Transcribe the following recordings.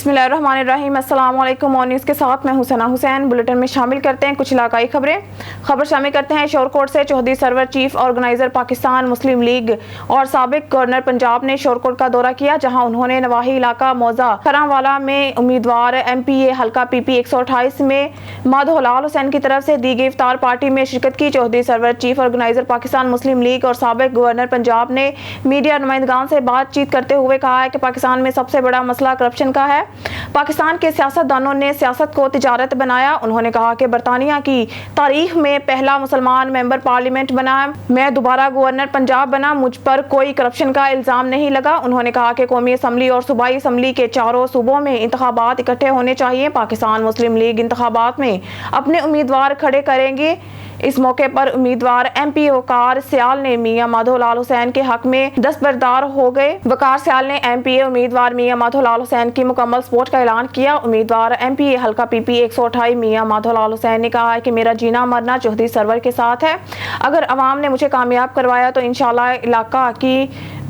बिस्मिल्लाहिर्रहमानिर्रहीम। अस्सलाम वालेकुम। और न्यूज़ के साथ मैं हुसैना हुसैन। बुलेटिन में शामिल करते हैं कुछ इलाकाई खबरें। खबर शामिल करते हैं शोरकोट से। चौधरी सरवर चीफ ऑर्गेनाइजर पाकिस्तान मुस्लिम लीग और साबिक गवर्नर पंजाब ने शोरकोट का दौरा किया, जहां उन्होंने नवाही इलाका मौजा खरांवाला में उम्मीदवार MPA हल्का PP 128 में माधोलाल हुसैन की तरफ से दी गई इफ्तार पार्टी में शिरकत की। चौधरी सरवर चीफ ऑर्गेनाइजर पाकिस्तान मुस्लिम लीग और साबिक गवर्नर पंजाब ने मीडिया नुमाइंदगान से बातचीत करते हुए कहा है कि पाकिस्तान में सबसे बड़ा मसला करप्शन का है। पाकिस्तान के सियासतदानों ने सियासत को तिजारत बनाया। उन्होंने कहा कि बरतानिया की तारीख में पहला मुसलमान मेंबर पार्लियामेंट बना, मैं दोबारा गवर्नर पंजाब बना, मुझ पर कोई करप्शन का इल्जाम नहीं लगा। उन्होंने कहा कि कौमी असम्बली और सूबाई असम्बली के चारों सूबों में इंतखाबात इकट्ठे होने चाहिए। पाकिस्तान मुस्लिम लीग इंतखाबात में अपने उम्मीदवार खड़े करेंगे। इस मौके पर उम्मीदवार MP वकार सियाल ने मियां माधोलाल हुसैन के हक में दस्तबरदार हो गए। वकार सियाल ने MPA उम्मीदवार मियां माधोलाल हुसैन की मुकम्मल सपोर्ट का ऐलान किया। उम्मीदवार MPA हल्का PP 128 मियां माधोलाल हुसैन ने कहा है कि मेरा जीना मरना चौधरी सरवर के साथ है। अगर अवाम ने मुझे कामयाब करवाया तो इंशाल्लाह इलाका की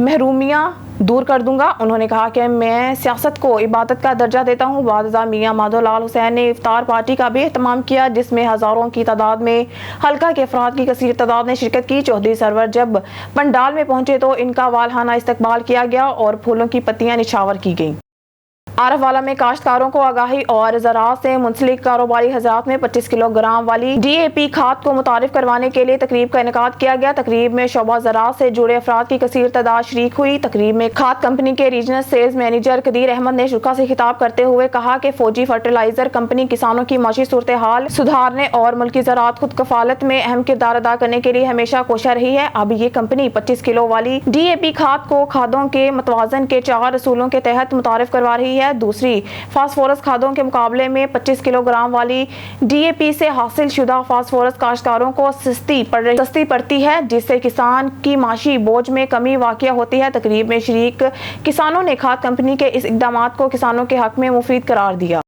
महरूमियां दूर कर दूंगा। उन्होंने कहा कि मैं सियासत को इबादत का दर्जा देता हूँ। वादजा मियां माधोलाल हुसैन ने इफ्तार पार्टी का भी एहतमाम किया, जिसमें हज़ारों की तादाद में हल्का के अफराद की कसीर तादाद ने शिरकत की। चौधरी सरवर जब पंडाल में पहुंचे तो इनका वालहाना इस्तकबाल किया गया और फूलों की पत्तियां निछावर की गईं। आरफवाला में काश्तकारों को आगाही और ज़राअत से मुंसलिक कारोबारी हजरात में 25 किलोग्राम वाली DAP खाद को मुतारिफ करवाने के लिए तकरीब का इनेकाद किया गया। तकरीब में शोबा ज़राअत से जुड़े अफराद की कसीर तादाद शरीक हुई। तकरीब में खाद कंपनी के regional sales manager Qadeer Ahmad ने शुरा से खिताब करते हुए कहा कि फौजी फर्टिलाइजर कंपनी किसानों की माशी सूरत हाल सुधारने और मुल्की ज़राअत खुद कफालत में अहम किरदार अदा करने के लिए हमेशा कोशिश रही है। अब ये कंपनी 25 किलो वाली DAP खाद को खादों के मतवाजन के 4 असूलों के तहत मुतारिफ करवा रही है। दूसरी फास्फोरस खादों के मुकाबले में 25 किलोग्राम वाली DAP से हासिल शुदा फास्फोरस काश्तकारों को सस्ती पड़ती है, जिससे किसान की माशी बोझ में कमी वाक़या होती है। तकरीब में शरीक किसानों ने खाद कंपनी के इस इक़दामात को किसानों के हक में मुफीद करार दिया।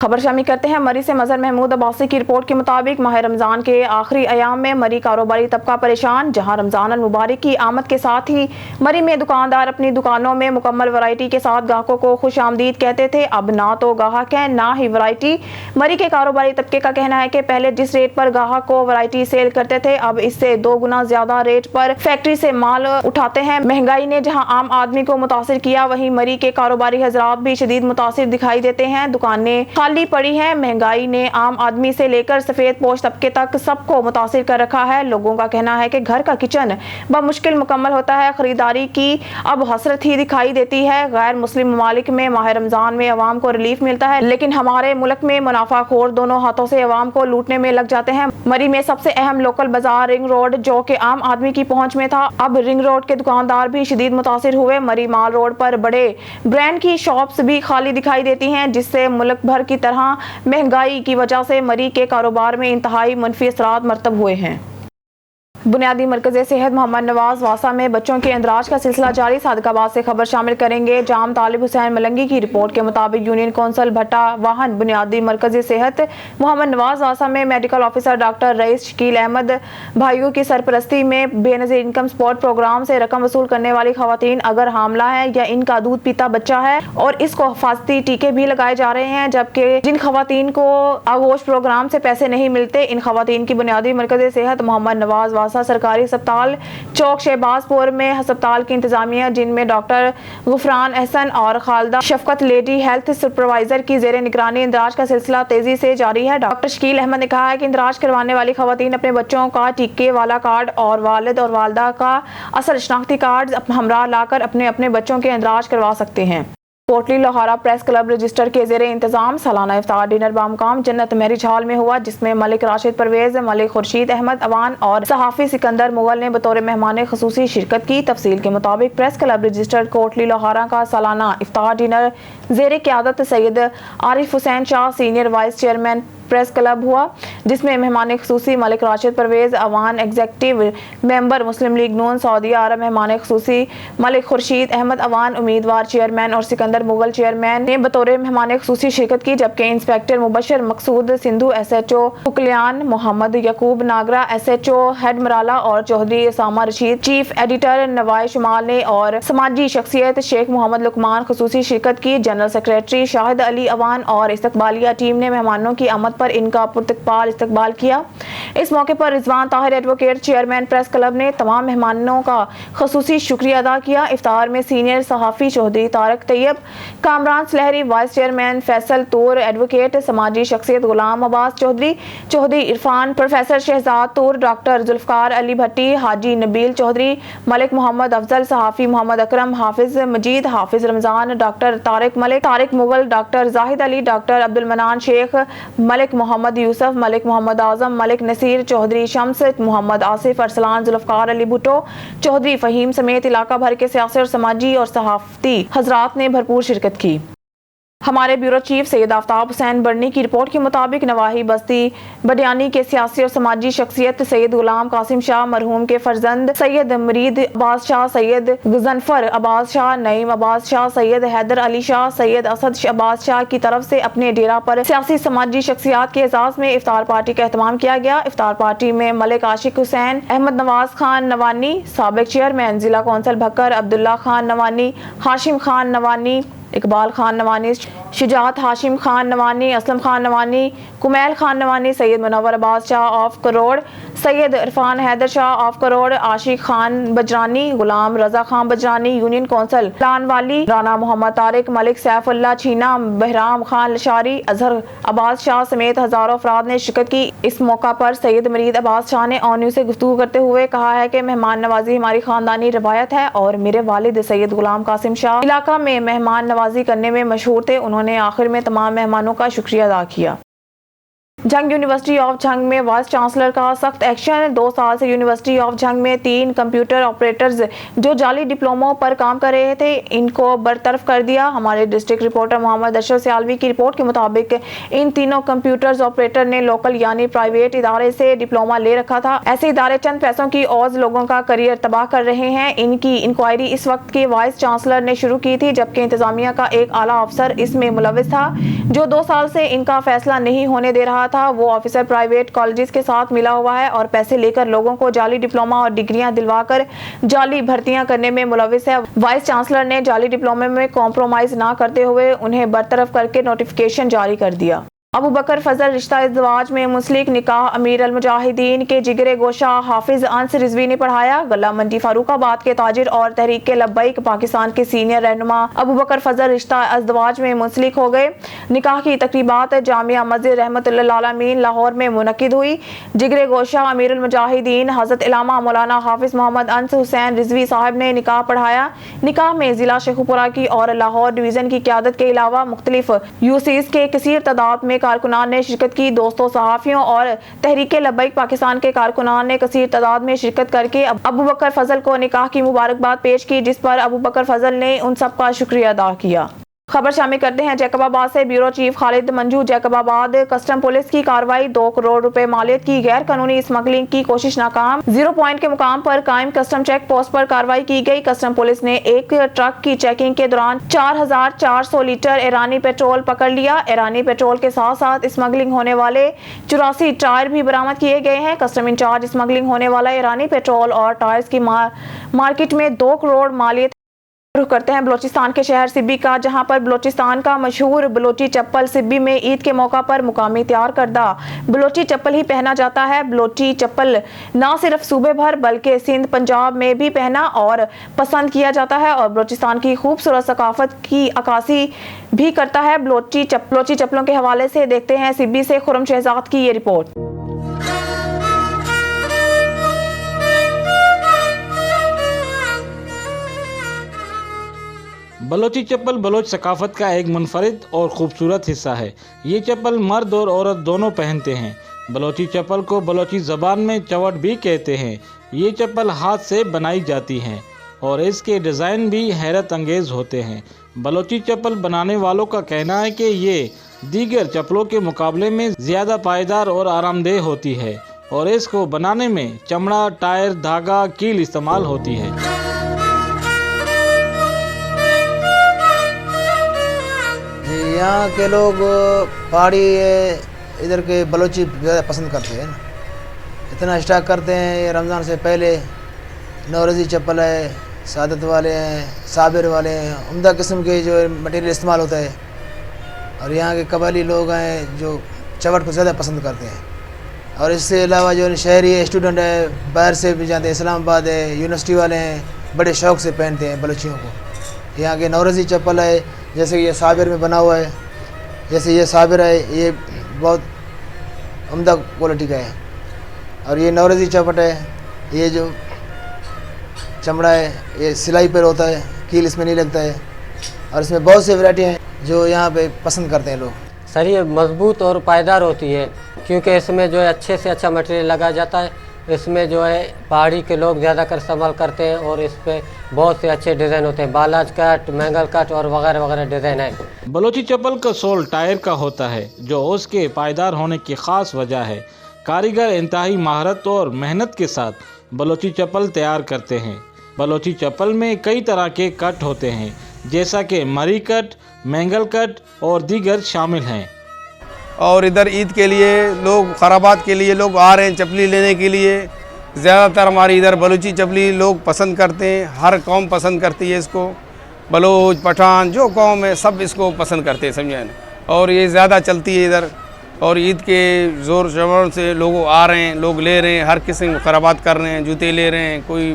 खबर शामिल करते हैं मरी से। मजहर महमूद अब्बासी की रिपोर्ट के मुताबिक माह रमज़ान के आखिरी अयाम में मरी कारोबारी तबका परेशान। जहां रमज़ान अल मुबारक की आमद के साथ ही मरी में दुकानदार अपनी दुकानों में मुकम्मल वैरायटी के साथ ग्राहकों को खुश आमदीद कहते थे, अब ना तो ग्राहक है ना ही वैरायटी। मरी के कारोबारी तबके का कहना है कि पहले जिस रेट पर ग्राहक को वैरायटी सेल करते थे, अब इससे 2 गुना ज्यादा रेट पर फैक्ट्री से माल उठाते हैं। महंगाई ने जहाँ आम आदमी को मुतासिर किया, वहीं मरी के कारोबारी हजरात भी शदीद मुतासिर दिखाई देते हैं। दुकानें खाली पड़ी है। महंगाई ने आम आदमी से लेकर सफेद पोश तबके तक सबको मुतासिर कर रखा है। लोगों का कहना है कि घर का किचन बमुश्किल मुकम्मल होता है। खरीदारी की अब हसरत ही दिखाई देती है। गैर मुस्लिम ममालिक में माह रमजान में अवाम को रिलीफ मिलता है, लेकिन हमारे मुल्क में मुनाफाखोर दोनों हाथों से अवाम को लूटने में लग जाते हैं। मरी में सबसे अहम लोकल बाजार रिंग रोड, जो कि आम आदमी की पहुंच में था, अब रिंग रोड के दुकानदार भी शदीद मुतासिर हुए। मरी माल रोड पर बड़े ब्रांड की शॉप्स भी खाली दिखाई देती हैं, जिससे मुल्क भर की तरह महंगाई की वजह से मरी के कारोबार में इंतहाई मनफी असरात मरतब हुए हैं। बुनियादी मरकज़ सेहत मोहम्मद नवाज वासा में बच्चों के इंदराज का सिलसिला जारी। सादिकाबाद से खबर शामिल करेंगे। जाम तालिब हुसैन मलंगी की रिपोर्ट के मुताबिक यूनियन कौंसल भट्टा वाहन बुनियादी मरकज़ सेहत मोहम्मद नवाज वासा में medical officer doctor rice Shakeel Ahmad भाइयों की सरपरस्ती में बेनज़ीर इनकम सपोर्ट प्रोग्राम से रकम वसूल करने वाली खवातीन अगर हामला है या इनका दूध पीता बच्चा है और इसको हिफाजती टीके भी लगाए जा रहे हैं, जबकि जिन खवातीन को आगोश प्रोग्राम से पैसे नहीं मिलते, इन खवातीन की बुनियादी मरकज़ सेहत मोहम्मद नवाज वासा सरकारी अस्पताल चौक शहबाजपुर में अस्पताल की इंतजामिया, जिनमें डॉक्टर गुफरान एहसन और खालदा शफकत लेडी हेल्थ सुपरवाइजर की जेर निगरानी इंदराज का सिलसिला तेजी से जारी है। डॉक्टर शकील अहमद ने कहा है कि इंदराज करवाने वाली खवातीन अपने बच्चों का टीके वाला कार्ड और वालिद और वालदा का असल शनाख्ती कार्ड हमरा लाकर अपने अपने बच्चों के इंदराज करवा सकते हैं। Kotli Lohara press club register के जेर इंतजाम सालाना इफ्तार डिनर बामुकाम जन्नत मैरिज हॉल में हुआ, जिसमें मलिक राशिद परवेज, मलिक खुर्शीद अहमद अवान और सहाफी सिकंदर मुगल ने बतौर मेहमान खसूसी शिरकत की। तफसील के मुताबिक press club register Kotli Lohara का सालाना इफ्तार डिनर जेर क़यादत Syed Arif Hussain Shah senior vice chairman press club हुआ, जिसमें मेहमान खुसूसी Malik Rashid Parvez, Awan executive member Muslim League Noon Saudi Arab, मेहमान खुसूसी मलिक खुर्शीद अहमद अवान उम्मीदवार चेयरमैन और सिकंदर मुगल चेयरमैन ने बतौर मेहमान खुसूसी शिरकत की, जबकि इंस्पेक्टर मुबशर मकसूद सिंधु, SHO कुकलियान, मोहम्मद यकूब नागरा, SHO हेड मराला और चौधरी उसामा रशीद, चीफ एडिटर नवाई शुमाल ने और समाजी शख्सियत शेख मोहम्मद लुकमान खुसूसी शिरकत की। जनरल सेक्रेटरी शाहिद अली अवान और इस्तकबालिया टीम ने मेहमानों की आमद पर इनका पुरतकबाल इस्तकबाल किया। इस मौके पर Rizwan Tahir advocate chairman press club ने तमाम मेहमानों का खुसूसी शुक्रिया अदा किया। इफ्तार में सीनियर सहाफ़ी Chaudhry Tariq Tayyab, Kamran Salhari, vice chairman Faisal Toor, advocate समाजी शख्सियत गुलाम अब्बास चौधरी, चौधरी इरफान, प्रोफेसर शहजाद तूर, डॉक्टर जुल्फकार अली भट्टी, हाजी नबील चौधरी, मलिक मोहम्मद अफजल, सहाफ़ी Mohammad Akram, Hafiz Majeed, Hafiz Ramzan, doctor Tariq Malik, Tariq Mughal, doctor Zahid Ali, doctor Abdul Manan Sheikh, Malik Mohammad Yusuf, Malik Mohammad Azam, Malik Naseer, Chaudhary Shams, Mohammad Asif, Arsalan, Zulfikar Ali Bhutto, Chaudhary Faheem समेत इलाका भर के सियासी और समाजी और सहाफ़ती हजरात ने भरपूर शिरकत की। हमारे ब्यूरो चीफ सैयद आफ्ताब हुसैन बर्नी की रिपोर्ट के मुताबिक नवाही बस्ती बडियानी के सियासी और समाजी शख्सियत सैयद गुलाम कासिम शाह, मरहूम के फर्जंद सैयद मरीद अब्बास शाह, सैयद गजनफर अब्बास शाह, नईम अब्बास शाह, सैयद हैदर अली शाह, सैयद असद अब्बास शाह की तरफ से अपने डेरा पर सियासी समाजी शख्सियात के एजाज में इफ्तार पार्टी का एहतमाम किया गया। इफ्तार पार्टी में मलिक आशिक हुसैन, अहमद नवाज खान नवानी, साबिक चेयरमैन जिला council Bhakkar Abdullah Khan Nawani, Hashim Khan Nawani, Iqbal Khan Nawani, Shujaat Hashim Khan Nawani, Aslam Khan Nawani, Kumail Khan Nawani, Syed Munawar Abbas Shah of Karor, Syed Irfan Haider Shah of Karor, Ashiq Khan Bajrani, Ghulam Raza Khan Bajrani, union council प्लान वाली, राना मोहम्मद तारिक, मलिक सैफुल्लाह छीना, बहराम खान लशारी, अजहर अब्बास शाह समेत हजारों अफराद ने शिरकत की। इस मौका पर सैयद मरीद अब्बास शाह ने ऑन न्यूज़ से गुफ्तगू करते हुए कहा है कि मेहमान नवाजी हमारी खानदानी रवायत है और मेरे वालिद सैयद गुलाम कासिम शाह इलाका में मेहमान नवाजी करने में मशहूर थे। उन्होंने आखिर में तमाम मेहमानों का शुक्रिया अदा किया। जंग यूनिवर्सिटी ऑफ जंग में वाइस चांसलर का सख्त एक्शन। 2 साल से यूनिवर्सिटी ऑफ जंग में 3 कंप्यूटर ऑपरेटर्स जो जाली डिप्लोमों पर काम कर रहे थे, इनको बरतरफ कर दिया। हमारे डिस्ट्रिक्ट रिपोर्टर मोहम्मद अशरफ सियालवी की रिपोर्ट के मुताबिक इन तीनों कंप्यूटर्स ऑपरेटर ने लोकल यानी प्राइवेट इदारे से डिप्लोमा ले रखा था। ऐसे इदारे चंद पैसों की औज लोगों का करियर तबाह कर रहे हैं। इनकी इंक्वायरी इस वक्त के वाइस चांसलर ने शुरू की थी, जबकि इंतजामिया का एक आला अफसर इसमें मुलविस था जो 2 साल से इनका फैसला नहीं होने दे रहा था। वो ऑफिसर प्राइवेट कॉलेजेस के साथ मिला हुआ है और पैसे लेकर लोगों को जाली डिप्लोमा और डिग्रियां दिलवाकर जाली भर्तियां करने में मुलविस है। वाइस चांसलर ने जाली डिप्लोमे में कॉम्प्रोमाइज ना करते हुए उन्हें बरतरफ करके नोटिफिकेशन जारी कर दिया। अबू बकर फजल रिश्ता इज़्दिवाज में मुंसलिक निकाह अमीर अल मुजाहिदीन के जिगरे गोशा हाफिज अंस रिजवी ने पढ़ाया। गला मंडी फारूकाबाद के ताजिर और तहरीक लब्बैक पाकिस्तान के सीनियर रहनुमा अबू बकर फजल रिश्ता इज़्दिवाज में मुंसलिक हो गए। निकाह की तकरीबात जामिया मस्जिद रहमतुल्लिल आलमीन लाहौर में मुनक्किद हुई। जिगरे गोशा अमीर अल मुजाहिदीन हजरत इलामा मौलाना हाफिज मोहम्मद अंस हुसैन रिजवी साहब ने निकाह पढ़ाया। निकाह में जिला शेखुपुरा की और लाहौर डिवीजन की क़यादत के अलावा मुख्तलिफ यूसीज के कसीर तादाद में कारकुनान ने शिरकत की। दोस्तों सहाफ़ियों और तहरीक लब्बैक पाकिस्तान के कारकुनान ने कसीर तादाद में शिरकत करके अबू बकर फजल को निकाह की मुबारकबाद पेश की, जिस पर अबू बकर फजल ने उन सब का शुक्रिया अदा किया। खबर शामिल करते हैं जैकबाबाद से। Bureau chief Khalid Manju. Jacobabad custom police की कार्रवाई। 2 करोड़ रुपए मालियत की गैर कानूनी स्मगलिंग की कोशिश नाकाम। 0 पॉइंट के मुकाम पर कायम कस्टम चेक पोस्ट पर कार्रवाई की गई। कस्टम पुलिस ने एक ट्रक की चेकिंग के दौरान 4400 लीटर ईरानी पेट्रोल पकड़ लिया। ईरानी पेट्रोल के साथ साथ स्मगलिंग होने वाले 84 टायर भी बरामद किए गए हैं। कस्टम इंचार्ज स्मगलिंग होने वाला ईरानी पेट्रोल और टायर्स की मार्केट में 2 करोड़ मालियत। रुख करते हैं बलोचिस्तान के शहर सिब्बी का, जहां पर बलोचिस्तान का मशहूर बलोची चप्पल सिब्बी में ईद के मौका पर मुकामी तैयार करदा बलोची चप्पल ही पहना जाता है। बलोची चप्पल न सिर्फ सूबे भर बल्कि सिंध पंजाब में भी पहना और पसंद किया जाता है और बलोचिस्तान की खूबसूरत सकाफत की अक्कासी भी करता है। बलोची चप्पलों के हवाले से देखते हैं सिब्बी से खुरम शहजाद की ये रिपोर्ट। बलोची चप्पल बलोच सकाफत का एक मुनफरिद और ख़ूबसूरत हिस्सा है। ये चप्पल मर्द और औरत दोनों पहनते हैं। बलोची चप्पल को बलोची ज़बान में चवट भी कहते हैं। ये चप्पल हाथ से बनाई जाती हैं और इसके डिज़ाइन भी हैरत अंगेज़ होते हैं। बलोची चप्पल बनाने वालों का कहना है कि ये दीगर चप्पलों के मुकाबले में ज़्यादा पायदार और आरामदेह होती है और इसको बनाने में चमड़ा, टायर, धागा, कील इस्तेमाल होती है। यहाँ के लोग पहाड़ी इधर के बलोची ज़्यादा पसंद करते हैं ना, इतना स्टॉक करते हैं। ये रमज़ान से पहले नौरज़ी चप्पल है, सादत वाले हैं, साबिर वाले हैं, उम्दा किस्म के जो मटेरियल इस्तेमाल होता है। और यहाँ के कबाली लोग हैं जो चवट को ज़्यादा पसंद करते हैं। और इससे अलावा जो शहरी स्टूडेंट है, बाहर से भी जाते हैं, इस्लामाबाद है, यूनिवर्सिटी वाले हैं, बड़े शौक़ से पहनते हैं बलोचियों को। यहाँ के नौरज़ी चप्पल है, जैसे ये साबिर में बना हुआ है, जैसे ये साबिर है, ये बहुत उम्दा क्वालिटी का है। और ये नौरज़ी चपट है, ये जो चमड़ा है ये सिलाई पर होता है, कील इसमें नहीं लगता है। और इसमें बहुत सी वैरायटी हैं जो यहाँ पे पसंद करते हैं लोग। सर ये मजबूत और पायदार होती है क्योंकि इसमें जो है अच्छे से अच्छा मटेरियल लगाया जाता है। इसमें जो है पहाड़ी के लोग ज़्यादा कर इस्तेमाल करते हैं और इस पर बहुत से अच्छे डिज़ाइन होते हैं, बालाज कट, मैंगल कट और वगैरह वगैरह डिज़ाइन है। बलोची चप्पल का सोल टायर का होता है जो उसके पायदार होने की ख़ास वजह है। कारीगर इंतहाई महारत और मेहनत के साथ बलोची चप्पल तैयार करते हैं। बलोची चप्पल में कई तरह के कट होते हैं जैसा कि मरी कट, मैंगल कट और दीगर शामिल हैं। और इधर ईद के लिए लोग, खराबात के लिए लोग आ रहे हैं चपली लेने के लिए। ज़्यादातर हमारी इधर बलूची चपली लोग पसंद करते हैं, हर कौम पसंद करती है इसको। बलोच, पठान, जो कौम है सब इसको पसंद करते हैं, समझे ना। और ये ज़्यादा चलती है इधर। और ईद के ज़ोर शोर से लोग आ रहे हैं, लोग ले रहे हैं, हर किस्म की खराबात कर रहे हैं, जूते ले रहे हैं, कोई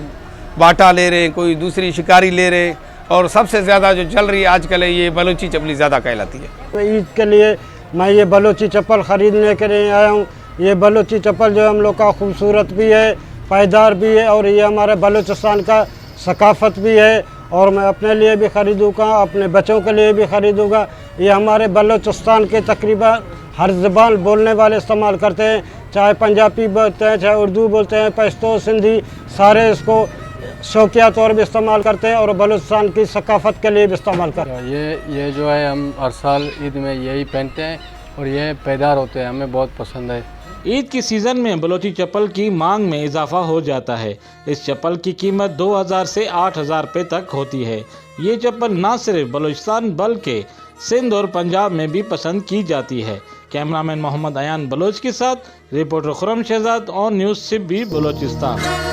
बाटा ले रहे हैं, कोई दूसरी शिकारी ले रहे हैं। और सबसे ज़्यादा जो चल रही है आजकल है ये बलूची चपली ज़्यादा कहलाती है। ईद के लिए मैं ये बलूची चप्पल ख़रीदने के लिए आया हूँ। ये बलूची चप्पल जो हम लोग का खूबसूरत भी है, पायदार भी है और ये हमारे बलूचिस्तान का सकाफ़त भी है। और मैं अपने लिए भी ख़रीदूँगा, अपने बच्चों के लिए भी ख़रीदूँगा। ये हमारे बलूचिस्तान के तकरीबन हर ज़बान बोलने वाले इस्तेमाल करते हैं, चाहे पंजाबी बोलते हैं, चाहे उर्दू बोलते हैं, पश्तो, सिंधी, सारे इसको शौकिया तौर पर इस्तेमाल करते हैं और बलूचिस्तान की सकाफ़त के लिए भी इस्तेमाल करते हैं। ये जो है हम हर साल ईद में यही पहनते हैं और ये पायदार होते हैं, हमें बहुत पसंद है। ईद की सीज़न में बलोची चप्पल की मांग में इजाफा हो जाता है। इस चप्पल की कीमत 2000 से 8000 रुपये तक होती है। ये चप्पल न सिर्फ बलूचिस्तान बल्कि सिंध और पंजाब में भी पसंद की जाती है। कैमरामैन मोहम्मद अयान बलोच के साथ रिपोर्टर खुरम शहजाद और न्यूज़ सिब्बी बलोचिस्तान।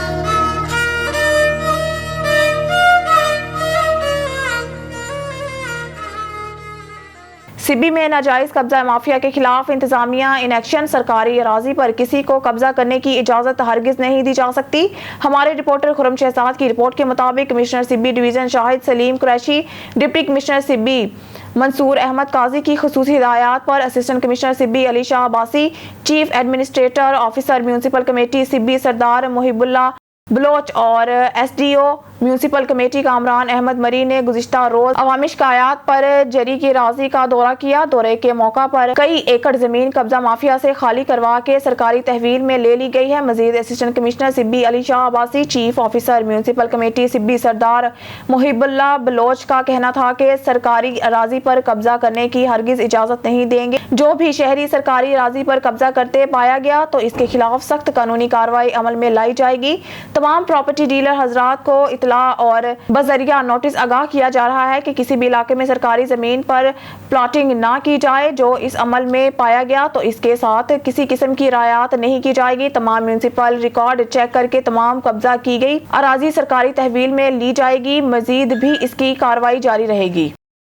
सिब्बी में नाजायज़ कब्जा माफिया के खिलाफ इंतजामिया इन एक्शन। सरकारी अराजी पर किसी को कब्जा करने की इजाज़त हरगिज़ नहीं दी जा सकती। हमारे रिपोर्टर खुरम शहजाद की रिपोर्ट के मुताबिक commissioner Sibi division Shahid Saleem Qureshi, deputy commissioner Sibi Mansoor Ahmed Qazi की खुसूसी हिदायत पर assistant commissioner Sibi Ali Shah Abbasi, chief administrator officer municipal committee Sibi Sardar Muhibullah Baloch और SDO municipal committee Kamran Ahmed Marri ने गुज़िश्ता रोज अवामी शिकायत पर जरी की राजी का दौरा किया। दौरे के मौका पर कई एकड़ जमीन कब्जा माफिया से खाली करवा के सरकारी तहवील में ले ली गई है। मजीद assistant commissioner Sibi Ali Shah Abbasi, chief officer municipal committee Sibi Sardar Muhibullah Baloch का कहना था कि सरकारी अराजी पर कब्जा करने की हरगिज इजाजत नहीं देंगे। जो भी शहरी सरकारी अराजी पर कब्जा करते पाया गया तो इसके खिलाफ सख्त कानूनी कार्रवाई अमल में लाई जाएगी। तमाम प्रॉपर्टी डीलर हजरात को इतला और बजरिया नोटिस आगाह किया जा रहा है कि किसी भी इलाके में सरकारी जमीन पर प्लॉटिंग ना की जाए। जो इस अमल में पाया गया तो इसके साथ किसी किस्म की रियायत नहीं की जाएगी। तमाम म्यूनसिपल रिकॉर्ड चेक करके तमाम कब्जा की गई अराजी सरकारी तहवील में ली जाएगी। मजीद भी इसकी कार्रवाई जारी रहेगी।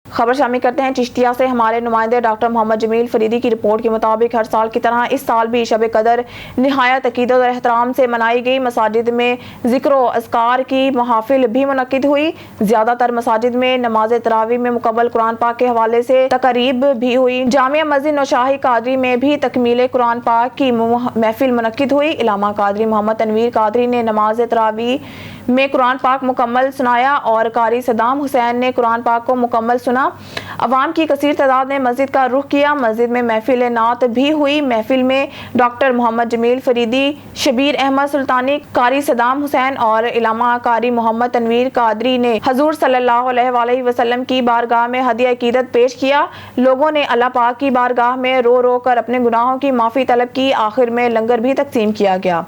खबर शामिल करते हैं चिश्तिया से। हमारे नुमाइंदे डॉक्टर मोहम्मद जमील फरीदी की रिपोर्ट के मुताबिक हर साल की तरह इस साल भी शब कदर निहायत अकीदत और एहतराम से मनाई गई। मसाजिद में ज़िक्र व अज़कार की महाफिल भी मुनक्किद हुई। ज़्यादातर मसाजिद में नमाज तरावी में मुकम्मल कुरान पाक के हवाले से तकरीब भी हुई। जामिया मस्जिद नौशाही कादरी में भी तकमील कुरान पाक की महफिल मुनक्किद हुई। इलामा कादरी मोहम्मद तनवीर कादरी ने नमाज तरावी میں قرآن پاک مکمل سنایا اور قاری صدام حسین نے قرآن پاک کو مکمل سنا۔ عوام کی کثیر تعداد نے مسجد کا رخ کیا۔ مسجد میں محفل نعت بھی ہوئی۔ محفل میں ڈاکٹر محمد جمیل فریدی، شبیر احمد سلطانی، قاری صدام حسین اور علامہ قاری محمد تنویر قادری نے حضور صلی اللہ علیہ وآلہ وسلم کی بارگاہ میں ہدیہ عقیدت پیش کیا۔ لوگوں نے اللہ پاک کی بارگاہ میں رو رو کر اپنے گناہوں کی معافی طلب کی۔ آخر میں لنگر بھی تقسیم کیا گیا۔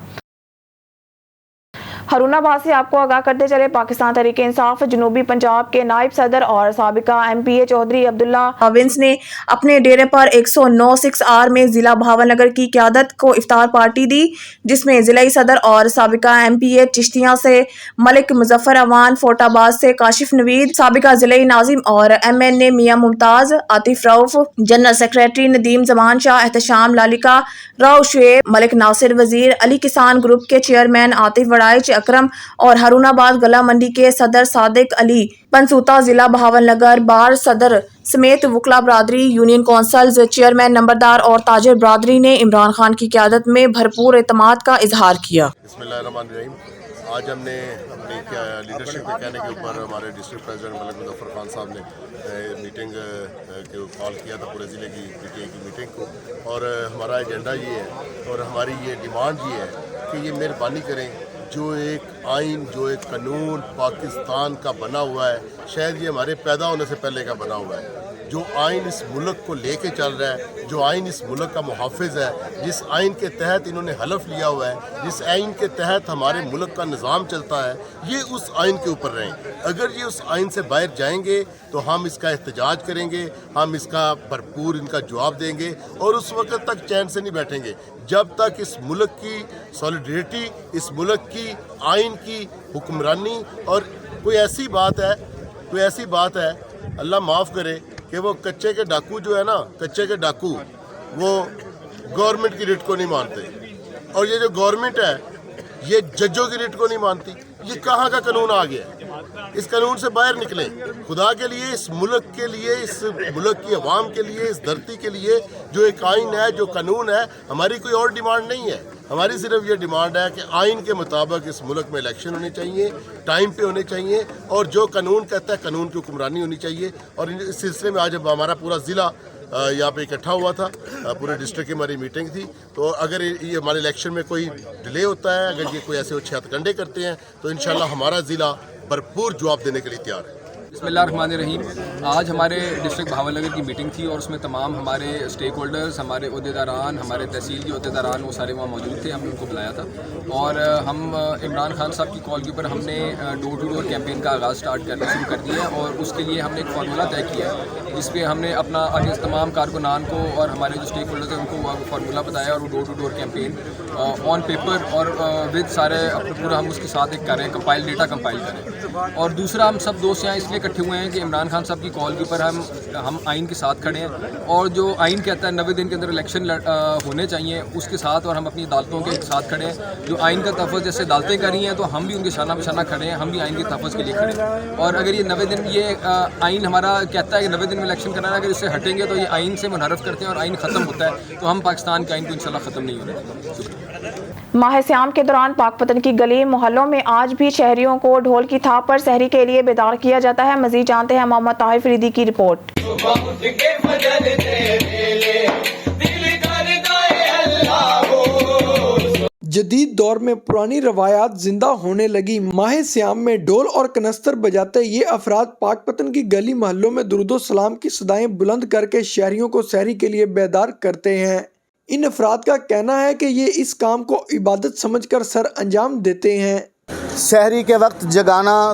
ہارون آباد سے آپ کو آگاہ کرتے چلے، پاکستان تحریک انصاف جنوبی پنجاب کے نائب صدر اور سابقہ ایم پی اے چودھری عبداللہ ونس نے اپنے ڈیرے پر 109 6R میں ضلع بھاول نگر کی قیادت کو افطار پارٹی دی، جس میں ضلعی صدر اور سابقہ ایم پی اے چشتیاں سے ملک مظفر اوان، فورٹ آباد سے کاشف نوید، سابقہ ضلعی ناظم اور ایم این اے میاں ممتاز، عاطف رؤف، جنرل سیکریٹری ندیم زمان شاہ، احتشام لالکا، راؤ شعیب، ملک ناصر وزیر، علی کسان گروپ کے چیئرمین عاطف وڑائچ اکرم اور ہارون آباد گلا منڈی کے صدر صادق علی، پنسوتا ضلع بہاول نگر بار صدر سمیت وکلا برادری، یونین کونسلز چیئرمین نمبردار اور تاجر برادری نے عمران خان کی قیادت میں بھرپور اعتماد کا اظہار کیا۔ بسم اللہ الرحمن الرحیم۔ آج ہم نے اپنی لیڈرشپ کے کہنے کے اوپر ہمارے ڈسٹرکٹ پریزیڈنٹ ملک مظفر خان صاحب نے میٹنگ کو کال کیا تھا، پورے ضلع کی میٹنگ کو، اور ہمارا ایجنڈا یہ ہے اور ہماری یہ ڈیمانڈ یہ ہے کہ یہ مہربانی کریں، جو ایک آئین، جو ایک قانون پاکستان کا بنا ہوا ہے، شاید یہ ہمارے پیدا ہونے سے پہلے کا بنا ہوا ہے، جو آئین اس ملک کو لے کے چل رہا ہے، جو آئین اس ملک کا محافظ ہے، جس آئین کے تحت انہوں نے حلف لیا ہوا ہے، جس آئین کے تحت ہمارے ملک کا نظام چلتا ہے، یہ اس آئین کے اوپر رہیں۔ اگر یہ اس آئین سے باہر جائیں گے تو ہم اس کا احتجاج کریں گے، ہم اس کا بھرپور ان کا جواب دیں گے، اور اس وقت تک چین سے نہیں بیٹھیں گے جب تک اس ملک کی سولیڈریٹی، اس ملک کی آئین کی حکمرانی، اور کوئی ایسی بات ہے اللہ معاف کرے کہ وہ کچے کے ڈاکو جو ہے نا، کچے کے ڈاکو وہ گورنمنٹ کی ریٹ کو نہیں مانتے، اور یہ جو گورنمنٹ ہے یہ ججوں کی ریٹ کو نہیں مانتی۔ یہ کہاں کا قانون آ گیا ہے؟ اس قانون سے باہر نکلیں خدا کے لیے، اس ملک کے لیے، اس ملک کی عوام کے لیے، اس دھرتی کے لیے جو ایک آئین ہے، جو قانون ہے۔ ہماری کوئی اور ڈیمانڈ نہیں ہے، ہماری صرف یہ ڈیمانڈ ہے کہ آئین کے مطابق اس ملک میں الیکشن ہونے چاہیے، ٹائم پہ ہونے چاہیے، اور جو قانون کہتا ہے قانون کی حکمرانی ہونی چاہیے۔ اور اس سلسلے میں آج جب ہمارا پورا ضلع یہاں پہ اکٹھا ہوا تھا، پورے ڈسٹرکٹ کی ہماری میٹنگ تھی، تو اگر یہ ہمارے الیکشن میں کوئی ڈیلے ہوتا ہے، اگر یہ کوئی ایسے اچھے ہتھ کنڈے کرتے ہیں، تو انشاءاللہ ہمارا ضلع بھرپور جواب دینے کے لیے تیار ہے۔ بسم اللہ الرحمن الرحیم۔ آج ہمارے ڈسٹرکٹ بہاول نگر کی میٹنگ تھی، اور اس میں تمام ہمارے اسٹیک ہولڈرز، ہمارے عہدیداران، ہمارے تحصیل کے عہدیداران، وہ سارے وہاں موجود تھے۔ ہم نے ان کو بلایا تھا، اور ہم عمران خان صاحب کی کال کے اوپر ہم نے ڈور ٹو ڈور کیمپین کا آغاز اسٹارٹ کرنا شروع کر دیا ہے، اور اس کے لیے ہم نے ایک فارمولہ طے کیا ہے، جس پہ ہم نے اپنا تمام کارکنان کو اور ہمارے جو اسٹیک ہولڈرز ہیں ان کو فارمولہ بتایا، اور وہ door to door campaign on paper اور ود سارے پورا ہم اس کے ساتھ ایک کریں، کمپائل ڈیٹا کمپائل کریں۔ اور دوسرا، ہم سب دوست یہاں اس لیے اکٹھے ہوئے ہیں کہ عمران خان صاحب کی کال کے اوپر ہم آئین کے ساتھ کھڑے ہیں، اور جو آئین کہتا ہے 90 دن کے اندر الیکشن ہونے چاہیے، اس کے ساتھ، اور ہم اپنی عدالتوں کے ساتھ کھڑے ہیں۔ جو آئین کا تحفظ جیسے عدالتیں کر رہی ہیں، تو ہم بھی ان کے شانہ بشانہ کھڑے ہیں، ہم بھی آئین کے تحفظ کے لیے کھڑے ہیں۔ اور اگر یہ 90 دن، یہ آئین ہمارا کہتا ہے کہ 90 دن میں الیکشن کرنا ہے، اگر اس سے ہٹیں گے تو یہ آئین سے منحرف کرتے ہیں اور آئین ختم ہوتا ہے، تو ہم پاکستان کے آئین کو انشاءاللہ ختم نہیں ہونے دیں گے۔ شکریہ۔ ماہ سیام کے دوران پاک پتن کی گلی محلوں میں آج بھی شہریوں کو ڈھول کی تھاپ پر سحری کے لیے بیدار کیا جاتا ہے۔ مزید جانتے ہیں محمد طاہر فریدی کی رپورٹ۔ جدید دور میں پرانی روایات زندہ ہونے لگی۔ ماہ سیام میں ڈھول اور کنستر بجاتے یہ افراد پاک پتن کی گلی محلوں میں درود و سلام کی صدائیں بلند کر کے شہریوں کو سحری کے لیے بیدار کرتے ہیں۔ ان افراد کا کہنا ہے کہ یہ اس کام کو عبادت سمجھ کر سر انجام دیتے ہیں۔ سحری کے وقت جگانا،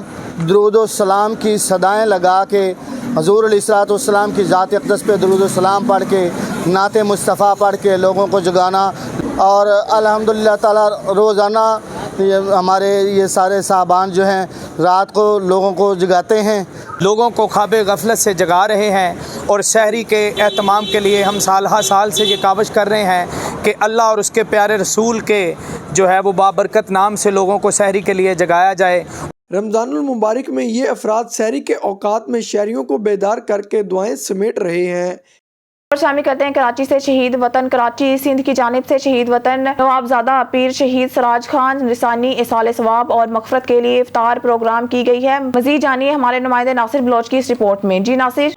درود و سلام کی صدائیں لگا کے، حضور علیہ الصلوۃ والسلام کی ذات اقدس پہ درود و سلام پڑھ کے، نعت مصطفیٰ پڑھ کے لوگوں کو جگانا، اور الحمدللہ تعالیٰ روزانہ ہمارے یہ سارے صاحبان جو ہیں رات کو لوگوں کو جگاتے ہیں، لوگوں کو خواب غفلت سے جگا رہے ہیں، اور سحری کے اہتمام کے لیے ہم سال ہر سال سے یہ کاوش کر رہے ہیں کہ اللہ اور اس کے پیارے رسول کے جو ہے وہ بابرکت نام سے لوگوں کو سحری کے لیے جگایا جائے۔ رمضان المبارک میں یہ افراد سحری کے اوقات میں شہریوں کو بیدار کر کے دعائیں سمیٹ رہے ہیں۔ और शामिल करते हैं कराची से शहीद वतन कराची सिंध की जानिब से शहीद वतन नवाबजादा पीर शहीद सराज खान रिसानी इसाले सवाब और मगफरत के लिए इफ्तार प्रोग्राम की गई है। मजीद जानिए हमारे नुमाइंदे नासिर बलोच की इस रिपोर्ट में। जी नासिर।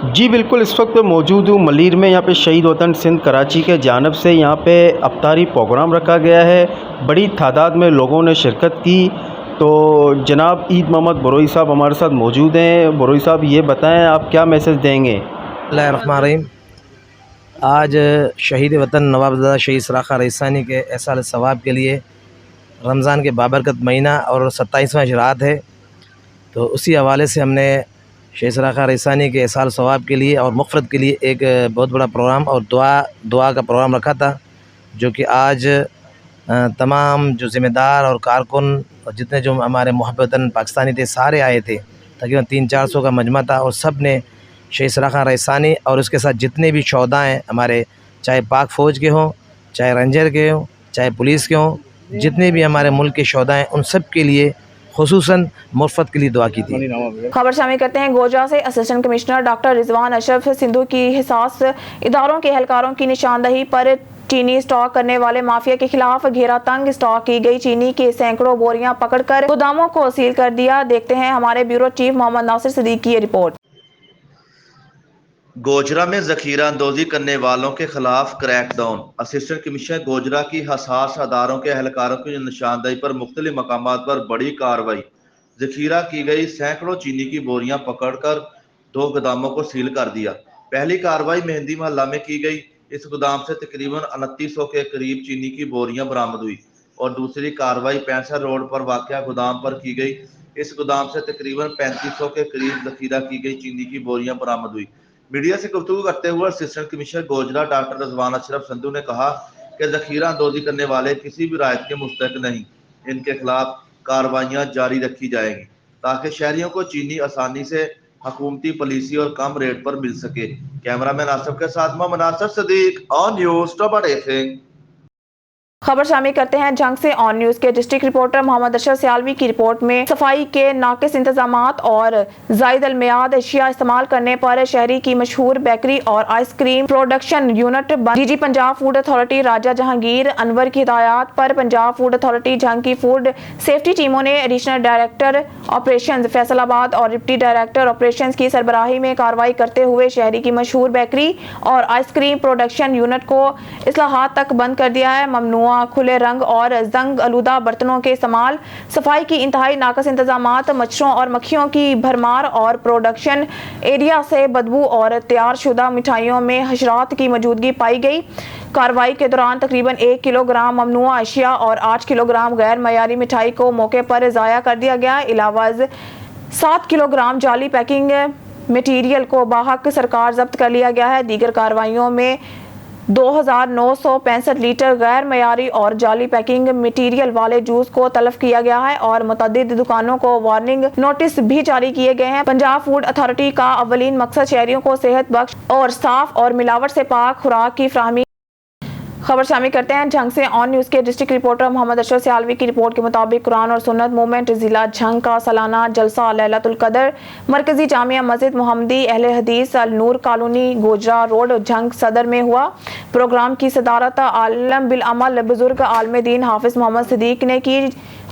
जी बिल्कुल, इस वक्त मौजूद हूँ मलीर में। यहाँ पे शहीद वतन सिंध कराची के जानब से यहाँ पे अफ्तारी प्रोग्राम रखा गया है। बड़ी तादाद में लोगों ने शिरकत की। तो जनाब ईद मोहम्मद बरोई साहब हमारे साथ मौजूद हैं। बरोई साहब, ये बताएं आप क्या मैसेज देंगे? बिस्मिल्लाहिर्रहमानिर्रहीम। आज शहीद वतन नवाबजादा शहीद सराज खान रिसानी के एहसाल सवाब के लिए रमज़ान के बाबरकत महीना और 27वां इशरात है, तो उसी हवाले से हमने शहीद सराज खान रिसानी के एहसाल सवाब के लिए और मग़फ़िरत के लिए एक बहुत बड़ा प्रोग्राम और दुआ का प्रोग्राम रखा था, जो कि आज तमाम जो ज़िम्मेदार और कारकुन और जितने जो हमारे मुहब्बतन पाकिस्तानी थे सारे आए थे। तकरीबन 300-400 का मजमा था और सब ने शहीद सराज खान रिसानी और उसके साथ जितने भी शोहदा हैं हमारे, चाहे पाक फ़ौज के हों, चाहे रेंजर के हों, चाहे पुलिस के हों, जितने भी हमारे मुल्क के शोहदा हैं, उन सब के लिए खुसूसन मग़फ़िरत के लिए दुआ की थी। खबर शामिल करते हैं गोजरा से assistant commissioner doctor Rizwan Ashraf Sindhu की हिसास इदारों के एहलकारों की निशानदही पर चीनी स्टॉक करने वाले माफिया के खिलाफ घेरा तंग स्टॉक की गई चीनी के सैकड़ों बोरियां पकड़कर गोदामों को सील कर दिया। देखते हैं हमारे ब्यूरो चीफ मोहम्मद नासिर सिद्दीकी की रिपोर्ट। गोजरा में जखीरा अंदोजी करने वालों के खिलाफ क्रैकडाउन। असिस्टेंट कमिश्नर गोजरा की हसास अदारों के एहलकारों की निशानदही पर मुख्तलिफ मकामात पर बड़ी कार्रवाई। जखीरा की गई सैकड़ों चीनी की बोरियां पकड़कर 2 गोदामों को सील कर दिया। पहली कार्रवाई मेहंदी मोहल्ला में की गई। इस गोदाम से तकरीबन 2900 के करीब चीनी की बोरियां बरामद हुई और दूसरी कार्रवाई 65 रोड पर वाक़या गोदाम पर की गई। इस गोदाम से तकरीबन 3500 के करीब जखीरा की गई चीनी की बोरियां बरामद हुई। मीडिया से गुफ्तगू करते हुए assistant commissioner Gojra doctor Rizwan Ashraf Sindhu ने कहा कि जखीरा अंदोजी करने वाले किसी भी रायत के मुस्तहक नहीं, इनके खिलाफ कार्रवाइयाँ जारी रखी जाएंगी ताकि शहरियों को चीनी आसानी से हुकूमती पॉलिसी और कम रेट पर मिल सके। कैमरामैन आसिफ के साथ Mohammad Nasir Siddique, on news top everything. खबर शामिल करते हैं जंग से ऑन न्यूज़ के डिस्ट्रिक्ट रिपोर्टर मोहम्मद अशरफ सियालवी की रिपोर्ट में। सफाई के नाकिस इंतजामात और ज़ायद अलमियाद अशिया इस्तेमाल करने पर शहरी की मशहूर बेकरी और ice cream production unit DG Punjab food authority Raja Jahangir Anwar की हिदायत पर पंजाब फूड अथॉरिटी जंग की फूड सेफ्टी टीमों ने एडिशनल डायरेक्टर ऑपरेशन फैसलाबाद और डिप्टी डायरेक्टर ऑपरेशन की सरबराही में कार्रवाई करते हुए शहरी की मशहूर बेकरी और आइसक्रीम प्रोडक्शन यूनिट को इस्लाहात तक बंद कर दिया है। ममनुआ खुले रंग और जंग आलूदा बर्तनों के इस्तेमाल, सफाई की इंतहाई नाकस इंतजामात, मच्छरों और मक्खियों की भरमार और प्रोडक्शन एरिया से बदबू और तैयार शुदा मिठाइयों में हशरात की मौजूदगी पाई गई। कार्रवाई के दौरान तकरीबन 1 किलोग्राम ममनुआ अशिया और 8 किलोग्राम गैर मयारी मिठाई को मौके पर ज़ाया कर दिया गया। इलावा 7 किलोग्राम जाली पैकिंग मटीरियल को बाहक सरकार जब्त कर लिया गया है। दीगर कार्रवाइयों में 2965 लीटर गैर मयारी और जाली पैकिंग मटीरियल वाले जूस को तलब किया गया है और मुतअद्दिद दुकानों को वार्निंग नोटिस भी जारी किए गए हैं। पंजाब फूड अथॉरिटी का अव्वलीन मकसद शहरियों को सेहत बख्श और साफ और मिलावट से पाक खुराक की फराहमी। खबर शामिल करते हैं जंग से ऑन न्यूज़ के डिस्ट्रिक्ट रिपोर्टर मोहम्मद अशरफ सियालवी की रिपोर्ट के मुताबिक कुरान और सुन्नत मूवमेंट जिला झंग का सालाना जलसा लैलतुल कदर मरकजी जामिया मस्जिद मोहम्मदी अहले हदीस अल नूर कॉलोनी गोजरा रोड झंग सदर में हुआ। प्रोग्राम की सदारत आलम बिल अमल बुजुर्ग आलम दीन हाफिज मोहम्मद सिद्दीक ने की।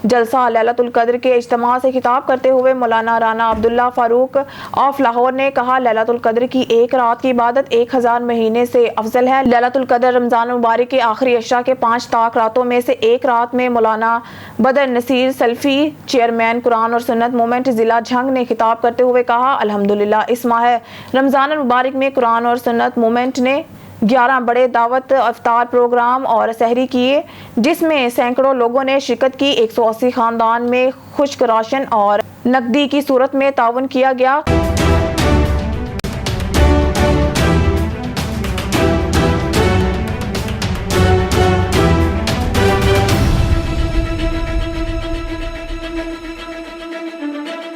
जलसा लैलतुल कद्र के इज्तिमा से खिताब करते हुए मौलाना राना अब्दुल्ला फारूक ऑफ लाहौर ने कहा, लैलतुल कद्र की एक रात की इबादत 1000 महीने से अफजल है। लैलतुल कद्र रमजान मुबारक के आखिरी अशरा के 5 ताक रातों में से एक रात में मौलाना बदर नसीर सल्फी चेयरमैन कुरान और सुन्नत मूवमेंट जिला झंग ने खिताब करते हुए कहा, अल्हम्दुलिल्लाह इस माह रमजान मुबारक में कुरान और सुन्नत मूवमेंट ने 11 बड़े दावत इफ्तार प्रोग्राम और सहरी किए, जिसमें सैकड़ों लोगों ने शिरकत की। 180 खानदान में खुश्क राशन और नकदी की सूरत में ताउन किया गया।